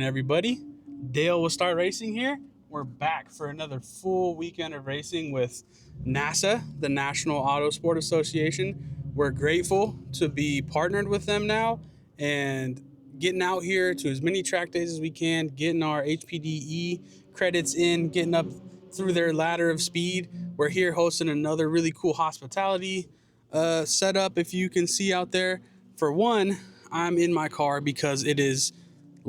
everybody. Dale will start racing here. We're back for another full weekend of racing with NASA, the National Auto Sport Association. We're grateful to be partnered with them now and getting out here to as many track days as we can, getting our HPDE credits in, getting up through their ladder of speed. We're here hosting another really cool hospitality setup, if you can see out there. For one, I'm in my car because it is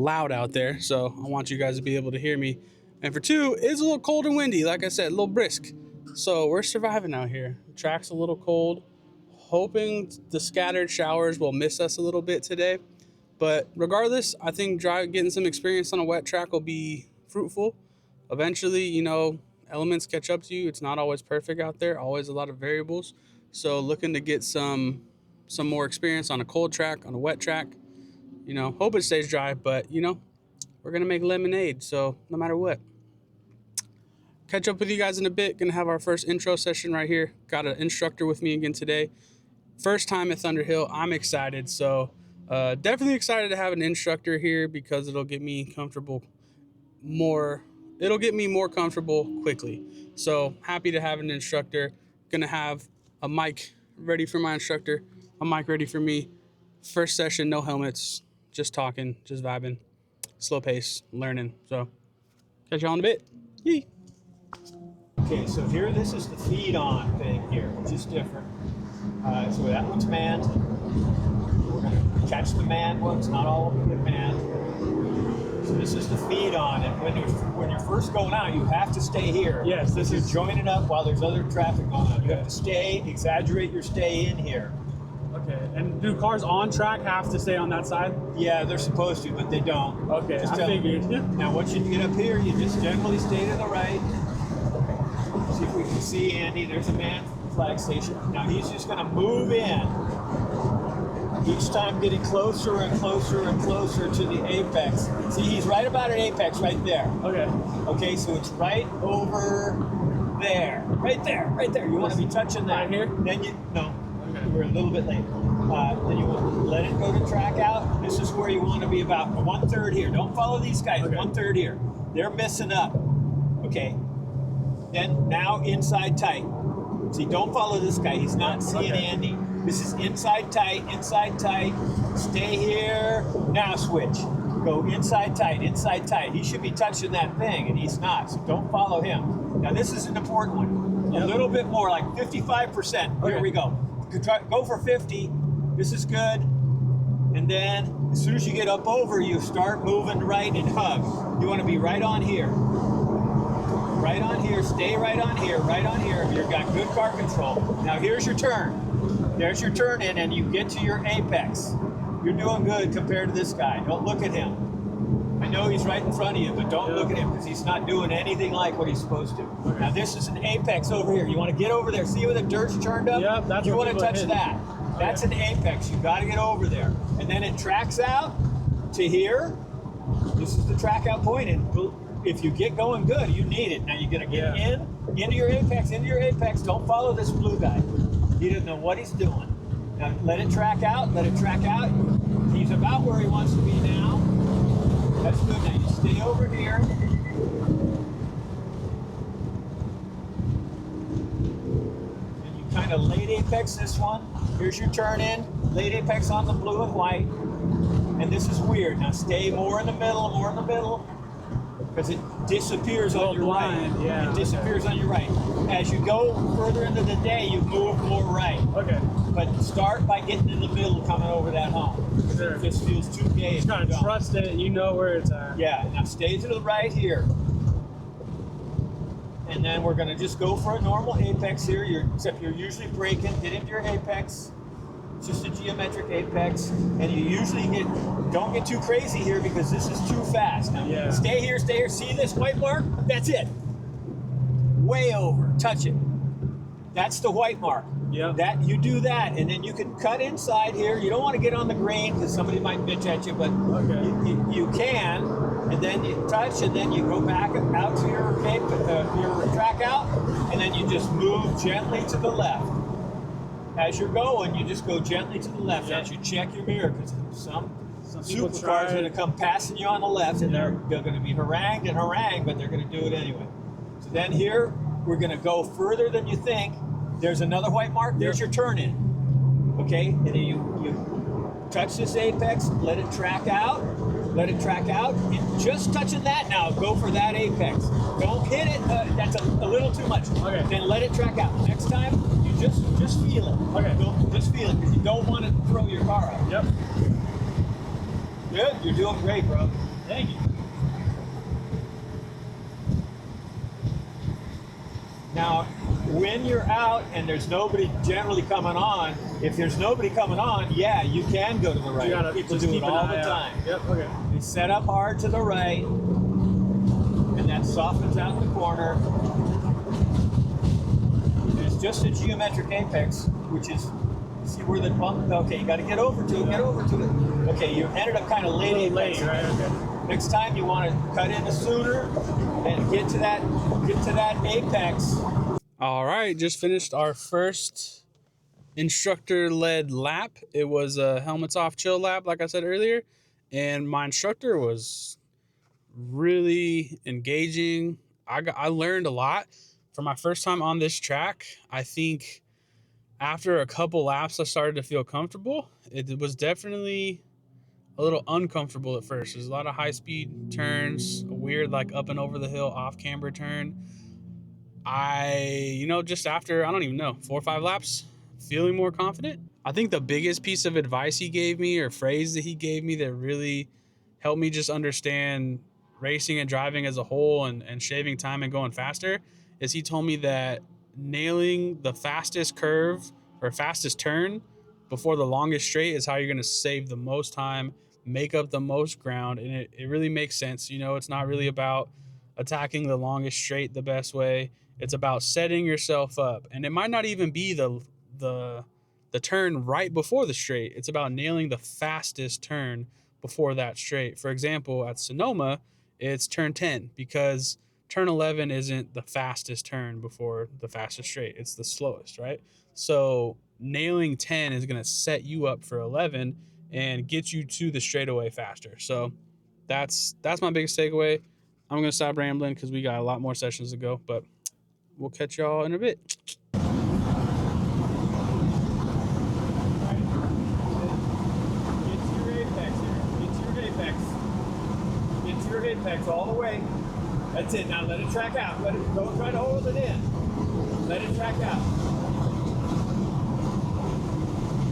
loud out there, so I want you guys to be able to hear me. And for two, it's a little cold and windy, like I said, a little brisk. So we're surviving out here. The track's a little cold. Hoping the scattered showers will miss us a little bit today. But regardless, I think getting some experience on a wet track will be fruitful. Eventually, elements catch up to you. It's not always perfect out there, always a lot of variables. So looking to get some more experience on a cold track, on a wet track. Hope it stays dry, but, we're going to make lemonade, so no matter what. Catch up with you guys in a bit. Going to have our first intro session right here. Got an instructor with me again today. First time at Thunderhill. I'm excited, so definitely excited to have an instructor here because it'll get me more comfortable quickly. So happy to have an instructor. Going to have a mic ready for my instructor, a mic ready for me. First session, no helmets. Just talking, just vibing, slow pace, learning. So, catch y'all in a bit. Yee. Okay, so here, this is the feed on thing here, which is different. So that one's manned. We're going to catch the manned ones, not all of them get manned. So this is the feed on, and when you're first going out, you have to stay here. Yes, this is joining up while there's other traffic going on. You have to exaggerate your stay in here. Okay, and do cars on track have to stay on that side? Yeah, they're supposed to, but they don't. Okay, I figured. Now, once you get up here, you just generally stay to the right. See if we can see Andy. There's a man flag station. Now, he's just going to move in. Each time getting closer and closer and closer to the apex. See, he's right about an apex right there. Okay. Okay, so it's right over there. Right there, right there. You want to be touching that. Right here? Then we're a little bit late. Then you want to let it go to track out. This is where you want to be about 1/3 here. Don't follow these guys. Okay. 1/3 here. They're missing up. Okay. Then now inside tight. See, don't follow this guy. He's not seeing Andy. This is inside tight, inside tight. Stay here. Now switch. Go inside tight, inside tight. He should be touching that thing, and he's not. So don't follow him. Now this is an important one. A little bit more, like 55%. Here we go. Go for 50. This is good. And then as soon as you get up over, you start moving right and hug. You want to be right on here. Right on here. Stay right on here. Right on here. You've got good car control. Now here's your turn. There's your turn in, and you get to your apex. You're doing good compared to this guy. Don't look at him. I know he's right in front of you, but don't look at him because he's not doing anything like what he's supposed to. Okay. Now this is an apex over here. You want to get over there. See where the dirt's turned up? Yep, that's you want to touch hit. that. That's an apex. You got to get over there. And then it tracks out to here. This is the track out point. And if you get going good, you need it. Now you're going to get into your apex. Don't follow this blue guy. He doesn't know what he's doing. Now let it track out. He's about where he wants to be now. That's good. Now you stay over here. And you kind of late apex this one. Here's your turn in. Late apex on the blue and white. And this is weird. Now stay more in the middle. Because it disappears on your right. Yeah, it disappears on your right. As you go further into the day, you move more right. Okay. But start by getting in the middle, coming over that hump. Sure. If this feels too gay, just kind of trust it, and you know where it's at. Yeah. Now stay to the right here. And then we're going to just go for a normal apex here. Except you're usually braking. Get into your apex. It's just a geometric apex, and you usually don't get too crazy here because this is too fast. Now, stay here. See this white mark? That's it. Way over. Touch it. That's the white mark. Yeah. That you do that, and then you can cut inside here. You don't want to get on the green because somebody might bitch at you, but you can. And then you touch, and then you go back out to your track out, and then you just move gently to the left. As you're going, you just go gently to the left as you check your mirror, because Supercars are going to come passing you on the left, and they're going to be harangued, but they're going to do it anyway. So then here, we're going to go further than you think. There's another white mark. There's your turn in. Okay, and then you touch this apex, let it track out. Let it track out. And just touching that now, go for that apex. Don't hit it. That's a little too much. Okay. Then let it track out. Next time, you just feel it. Okay. Just feel it, because you don't want to throw your car out. Yep. Good. You're doing great, bro. Thank you. Now, when you're out and there's nobody generally coming on, if there's nobody coming on, yeah, you can go to the right. You gotta People just do keep it an all eye the out. time. Yep. Okay. They set up hard to the right, and that softens out the corner. And it's just a geometric apex, which is, see where the bump, okay, you got to get over to it, get over to it. Okay, you ended up kind of late apex. Right? Okay. Next time you want to cut in sooner and get to that apex. All right, just finished our first instructor-led lap. It was a helmets off chill lap, like I said earlier, and my instructor was really engaging. I learned a lot for my first time on this track. I think after a couple laps, I started to feel comfortable. It was definitely a little uncomfortable at first. There's a lot of high-speed turns, a weird like up and over the hill off-camber turn. Just after, I don't even know, 4 or 5 laps, feeling more confident. I think the biggest piece of advice he gave me, or phrase that he gave me, that really helped me just understand racing and driving as a whole and shaving time and going faster, is he told me that nailing the fastest curve or fastest turn before the longest straight is how you're going to save the most time, make up the most ground. And it really makes sense. It's not really about attacking the longest straight the best way. It's about setting yourself up. And it might not even be the turn right before the straight. It's about nailing the fastest turn before that straight. For example, at Sonoma, it's turn 10, because turn 11 isn't the fastest turn before the fastest straight. It's the slowest, right? So nailing 10 is going to set you up for 11 and get you to the straightaway faster. So that's my biggest takeaway. I'm going to stop rambling because we got a lot more sessions to go, but we'll catch y'all in a bit. Get to your apex here. Get to your apex. Get to your apex all the way. That's it. Now let it track out. Don't try to hold it in. Let it track out.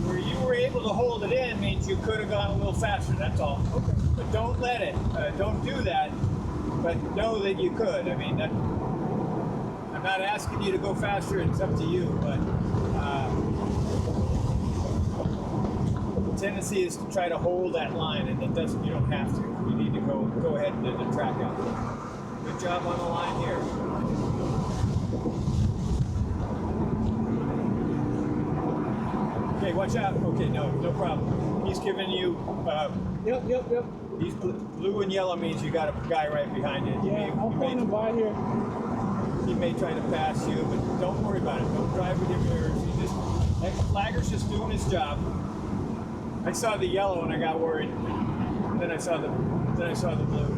Where you were able to hold it in means you could have gone a little faster. That's all. Okay. But don't let it. Don't do that. But know that you could. I mean, I'm not asking you to go faster. It's up to you. But the tendency is to try to hold that line, and it doesn't. You don't have to. You need to go ahead and track out. Good job on the line here. Okay, watch out. Okay, no problem. He's giving you. Yep. These blue and yellow means you got a guy right behind you. Yeah, I'll point him by here. He may try to pass you, but don't worry about it. Don't drive with your mirrors. That flagger's just doing his job. I saw the yellow and I got worried. Then I saw the blue.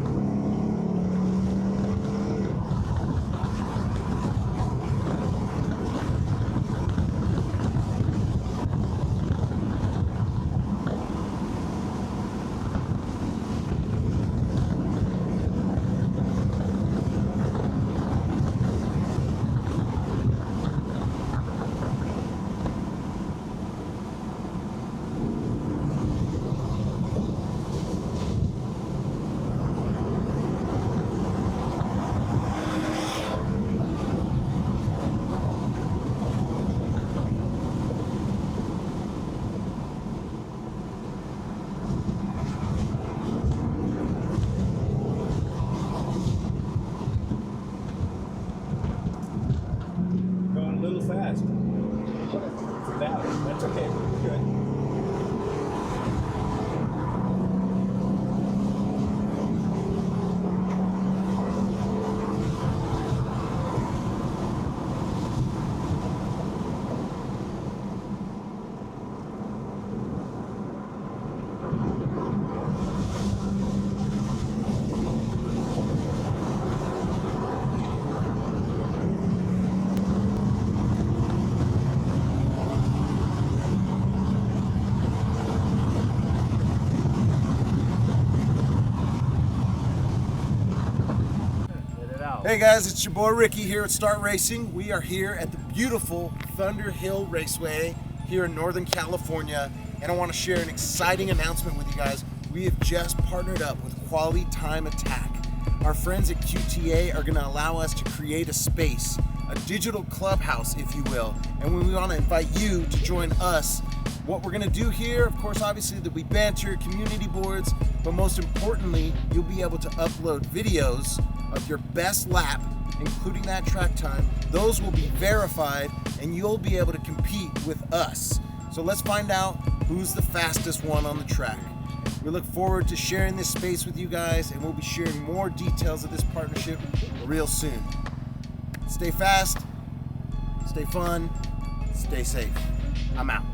Hey guys, it's your boy Ricky here at Start Racing. We are here at the beautiful Thunderhill Raceway here in Northern California, and I want to share an exciting announcement with you guys. We have just partnered up with Quality Time Attack. Our friends at QTA are going to allow us to create a space, a digital clubhouse, if you will, and we want to invite you to join us. What we're going to do here, of course, obviously there'll be banter, community boards, but most importantly, you'll be able to upload videos of your best lap, including that track time. Those will be verified and you'll be able to compete with us. So let's find out who's the fastest one on the track. We look forward to sharing this space with you guys, and we'll be sharing more details of this partnership real soon. Stay fast, stay fun, stay safe. I'm out.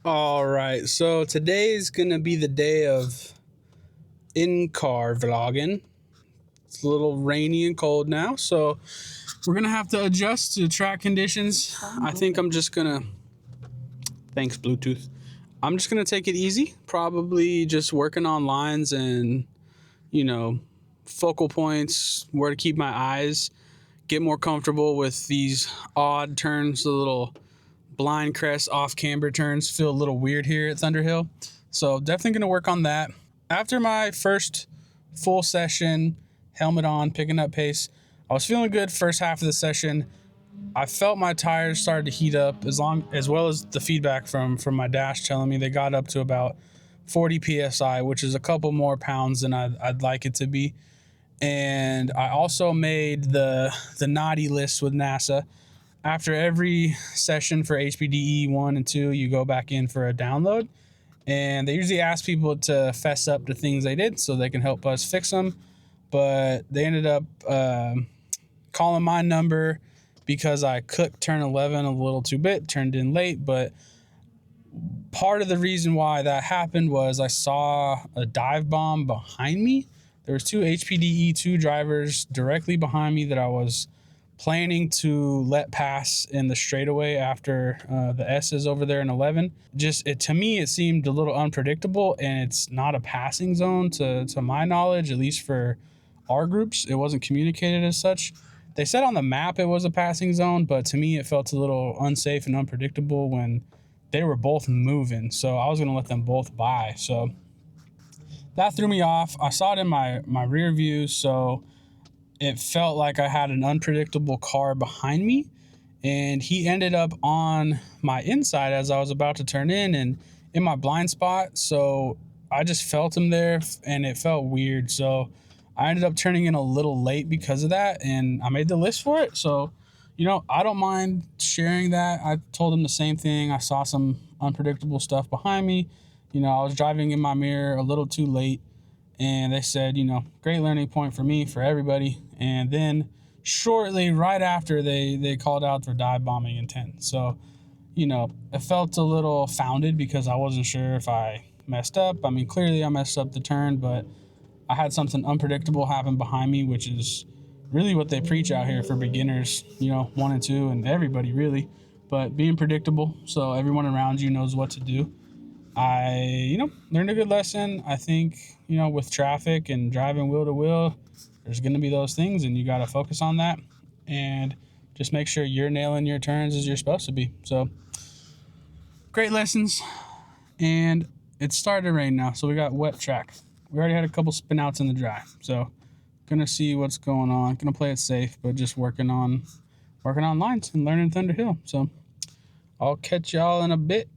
All right, so today's gonna be the day of in-car vlogging. It's a little rainy and cold now, so we're gonna have to adjust to track conditions. I think I'm just gonna, thanks Bluetooth. I'm just gonna take it easy, probably just working on lines and, you know, focal points, where to keep my eyes, get more comfortable with these odd turns, the little blind crest off camber turns feel a little weird here at Thunderhill. So definitely going to work on that. After my first full session, helmet on, picking up pace, I was feeling good first half of the session. I felt my tires started to heat up as well as the feedback from my dash telling me they got up to about 40 PSI, which is a couple more pounds than I'd like it to be. And I also made the naughty list with NASA. After every session for HPDE 1 and 2, you go back in for a download. And they usually ask people to fess up to things they did so they can help us fix them. But they ended up calling my number because I cooked turn 11 a little too bit, turned in late. But part of the reason why that happened was I saw a dive bomb behind me. There was 2 HPDE 2 drivers directly behind me that I was planning to let pass in the straightaway after the S's over there in 11. To me, it seemed a little unpredictable, and it's not a passing zone to my knowledge, at least for our groups. It wasn't communicated as such. They said on the map it was a passing zone, but to me it felt a little unsafe and unpredictable when they were both moving. So I was going to let them both by. So that threw me off. I saw it in my rear view, so it felt like I had an unpredictable car behind me, and he ended up on my inside as I was about to turn in my blind spot. So I just felt him there, and it felt weird. So I ended up turning in a little late because of that, and I made the list for it. So, you know, I don't mind sharing that. I told him the same thing. I saw some unpredictable stuff behind me. You know, I was driving in my mirror a little too late. And they said, you know, great learning point for me, for everybody. And then shortly, right after, they called out for dive bombing intent. So, you know, it felt a little founded because I wasn't sure if I messed up. I mean, clearly I messed up the turn, but I had something unpredictable happen behind me, which is really what they preach out here for beginners, you know, 1 and 2, and everybody really. But being predictable so everyone around you knows what to do. I, you know, learned a good lesson. I think, you know, with traffic and driving wheel to wheel, there's going to be those things, and you got to focus on that and just make sure you're nailing your turns as you're supposed to be. So great lessons. And it started to rain now, so we got wet track. We already had a couple spin outs in the dry, so gonna see what's going on. Gonna play it safe, but just working on lines and learning Thunderhill. So I'll catch y'all in a bit.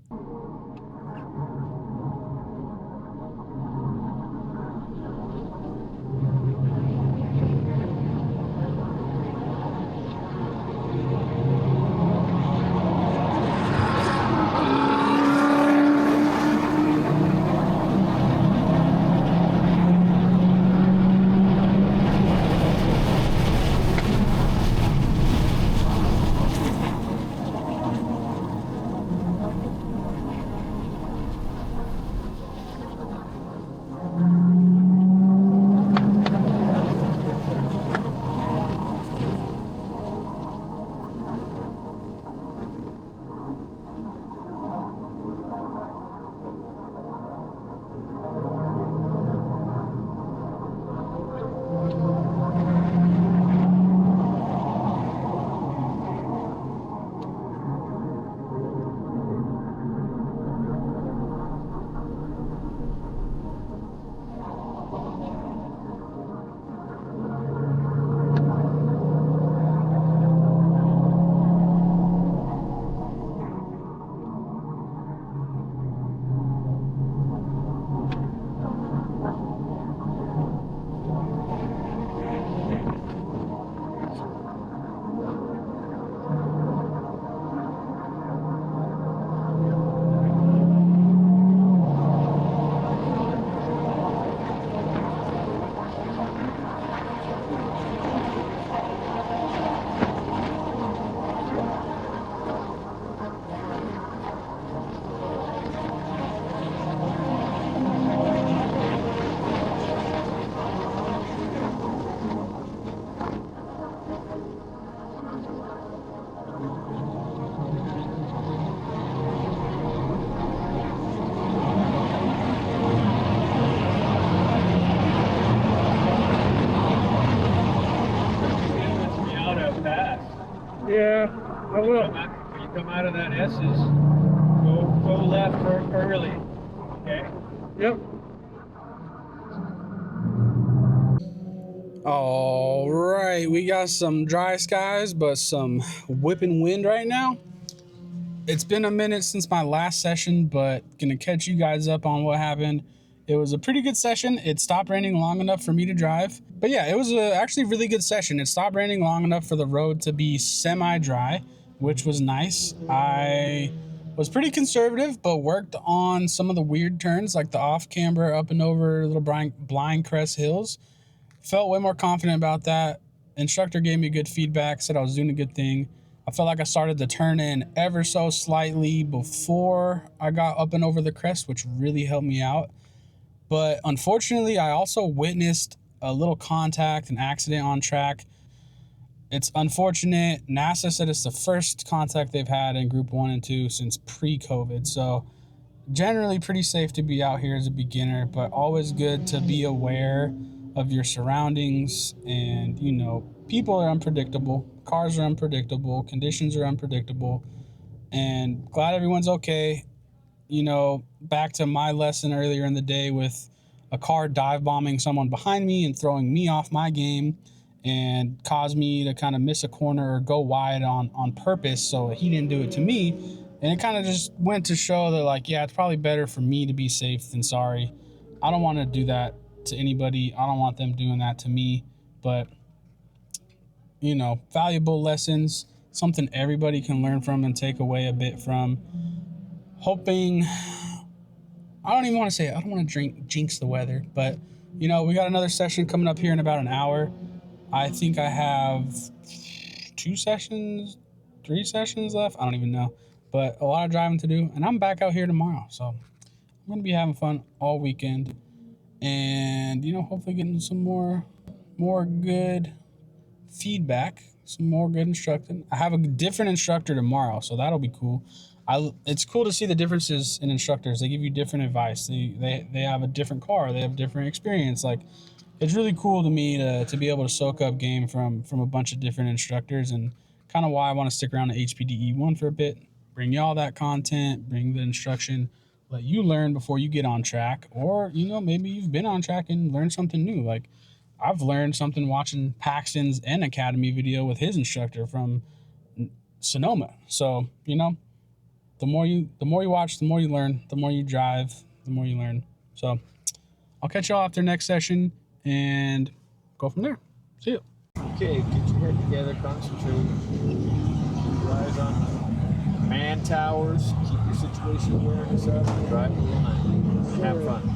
Yeah, I will. When you come out of that S's, go left early. Okay. Yep. All right, we got some dry skies, but some whipping wind right now. It's been a minute since my last session, but gonna catch you guys up on what happened. It was a pretty good session. It stopped raining long enough for me to drive. But yeah, it was actually a really good session. It stopped raining long enough for the road to be semi-dry, which was nice. I was pretty conservative, but worked on some of the weird turns, like the off-camber up and over little blind crest hills. Felt way more confident about that. Instructor gave me good feedback, said I was doing a good thing. I felt like I started to turn in ever so slightly before I got up and over the crest, which really helped me out. But unfortunately, I also witnessed a little contact, an accident on track. It's unfortunate. NASA said it's the first contact they've had in Group 1 and 2 since pre-COVID. So generally pretty safe to be out here as a beginner, but always good to be aware of your surroundings. And, you know, people are unpredictable. Cars are unpredictable. Conditions are unpredictable. And glad everyone's okay. You know, back to my lesson earlier in the day with a car dive bombing someone behind me and throwing me off my game and caused me to kind of miss a corner or go wide on purpose, so he didn't do it to me. And it kind of just went to show that, like, yeah, it's probably better for me to be safe than sorry. I don't want to do that to anybody. I don't want them doing that to me. But, you know, valuable lessons, something everybody can learn from and take away a bit from. Hoping, I don't even want to say it. I don't want to jinx the weather, but, you know, we got another session coming up here in about an hour. I think I have 3 sessions left. I don't even know, but a lot of driving to do, and I'm back out here tomorrow. So I'm going to be having fun all weekend and, you know, hopefully getting some more good feedback, some more good instructing. I have a different instructor tomorrow, so that'll be cool. It's cool to see the differences in instructors. They give you different advice. They have a different car. They have different experience. Like, it's really cool to me to be able to soak up game from a bunch of different instructors, and kind of why I want to stick around to HPDE 1 for a bit. Bring y'all that content, bring the instruction, let you learn before you get on track. Or, you know, maybe you've been on track and learned something new. Like, I've learned something watching Paxton's N Academy video with his instructor from Sonoma. So, you know, the more you watch, the more you learn. The more you drive, the more you learn. So I'll catch y'all after next session and go from there. See you. Okay, get your head together, concentrate. Keep your eyes on man towers. Keep your situation awareness up and drive the line. Have fun.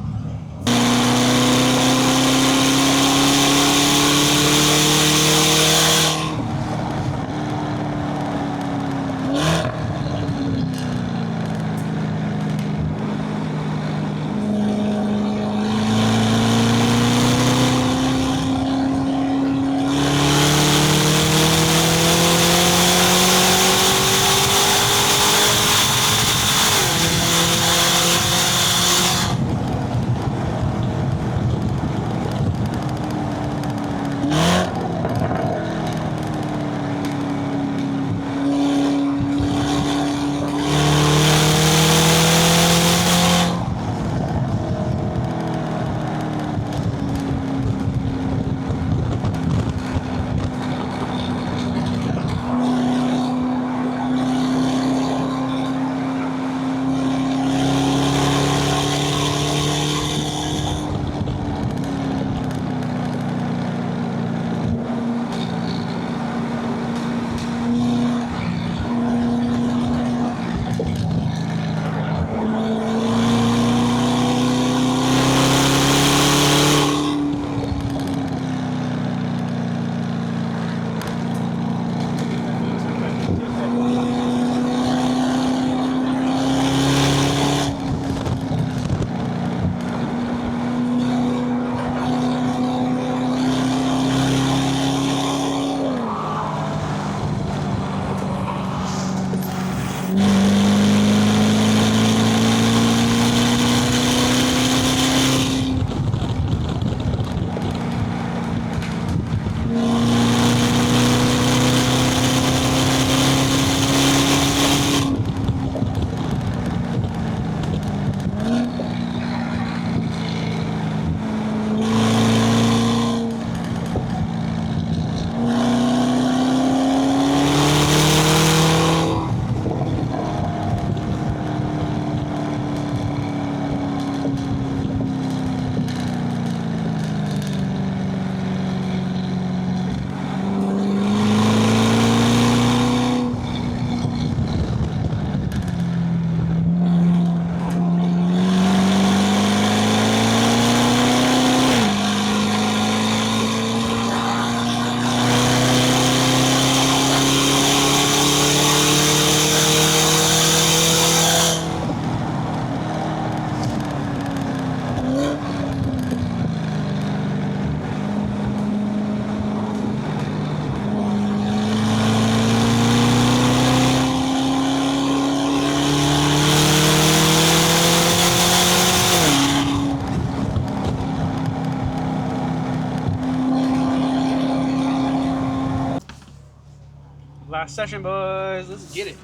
Last session, boys. Let's get it.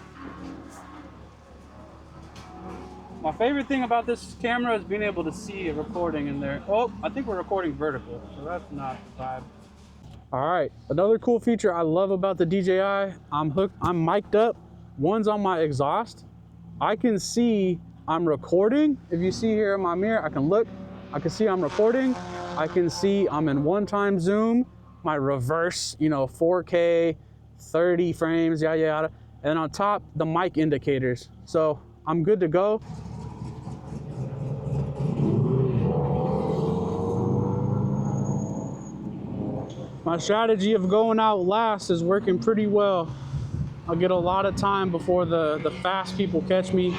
My favorite thing about this camera is being able to see it recording in there. Oh, I think we're recording vertical, so that's not the vibe. All right, another cool feature I love about the DJI, I'm mic'd up. One's on my exhaust. I can see I'm recording. If you see here in my mirror, I can look. I can see I'm recording. I can see I'm in 1x zoom, my reverse, 4K, 30 frames, yada, yada. And on top, the mic indicators. So I'm good to go. My strategy of going out last is working pretty well. I'll get a lot of time before the fast people catch me.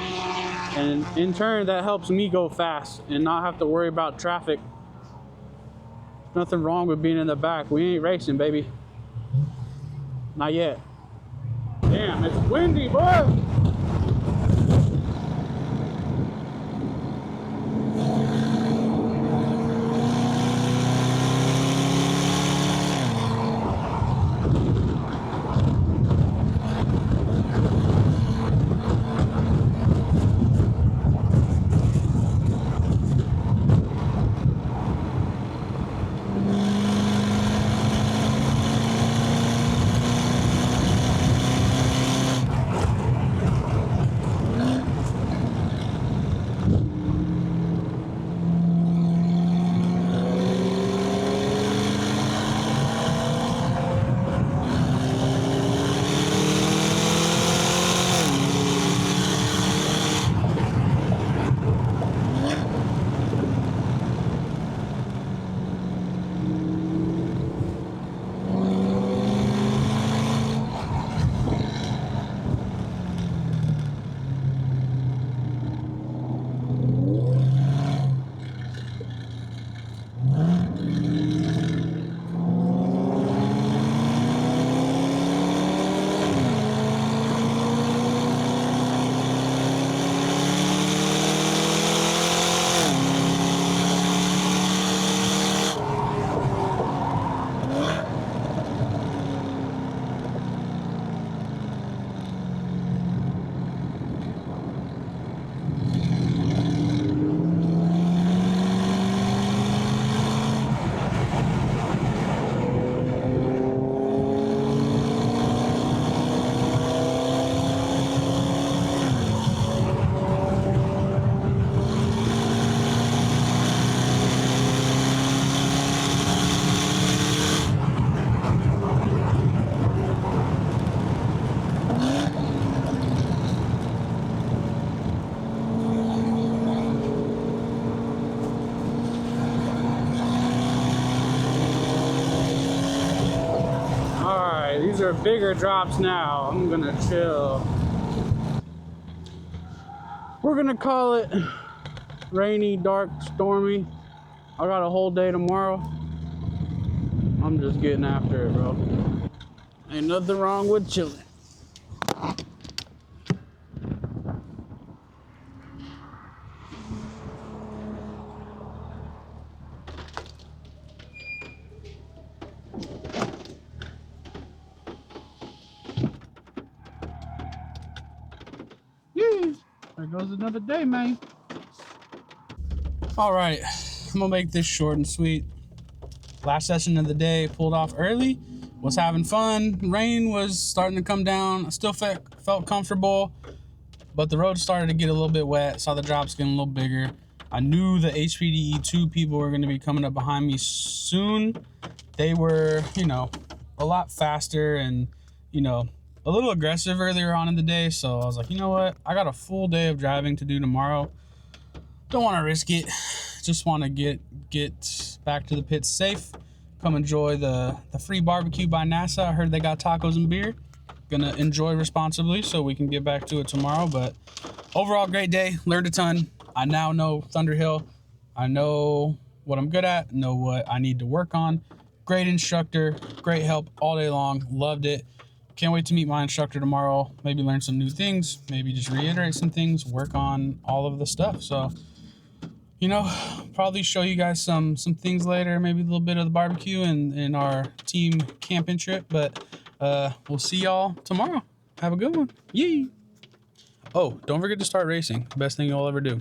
And in turn, that helps me go fast and not have to worry about traffic. Nothing wrong with being in the back. We ain't racing, baby. Not yet. Damn, it's windy, boy. These are bigger drops now. I'm gonna chill. We're gonna call it rainy, dark, stormy. I got a whole day tomorrow. I'm just getting after it, bro. Ain't nothing wrong with chilling. There goes another day, man. All right, I'm gonna make this short and sweet. Last session of the day, pulled off early, was having fun. Rain was starting to come down. I still felt comfortable, but the road started to get a little bit wet. Saw the drops getting a little bigger. I knew the HPDE 2 people were gonna be coming up behind me soon. They were, a lot faster and, a little aggressive earlier on in the day, so I was like, you know what? I got a full day of driving to do tomorrow. Don't want to risk it. Just want to get back to the pits safe. Come enjoy the free barbecue by NASA. I heard they got tacos and beer. Gonna enjoy responsibly so we can get back to it tomorrow. But overall, great day. Learned a ton. I now know Thunderhill. I know what I'm good at. Know what I need to work on. Great instructor. Great help all day long. Loved it. Can't wait to meet my instructor tomorrow. Maybe learn some new things. Maybe just reiterate some things. Work on all of the stuff. So, probably show you guys some things later. Maybe a little bit of the barbecue and our team camping trip. But we'll see y'all tomorrow. Have a good one. Yee. Oh, don't forget to start racing. Best thing you'll ever do.